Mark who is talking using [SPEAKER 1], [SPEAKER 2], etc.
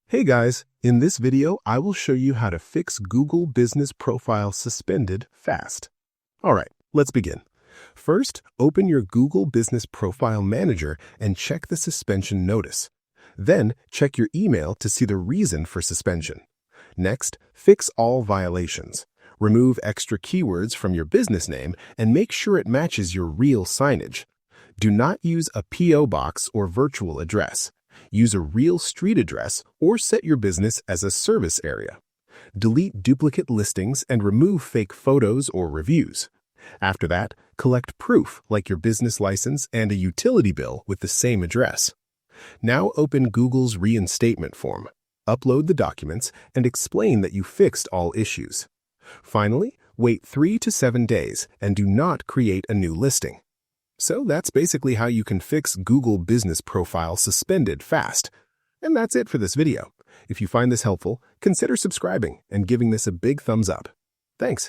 [SPEAKER 1] Hey guys, in this video, I will show you how to fix Google Business Profile Suspended fast. All right, let's begin. First, open your Google Business Profile Manager and check the suspension notice. Then, check your email to see the reason for suspension. Next, fix all violations. Remove extra keywords from your business name and make sure it matches your real signage. Do not use a P.O. box or virtual address. Use a real street address or set your business as a service area. Delete duplicate listings and remove fake photos or reviews. After that, collect proof like your business license and a utility bill with the same address. Now open Google's reinstatement form. Upload the documents and explain that you fixed all issues. Finally, wait 3 to 7 days and do not create a new listing. So that's basically how you can fix Google Business Profile Suspended fast. And that's it for this video. If you find this helpful, consider subscribing and giving this a big thumbs up. Thanks.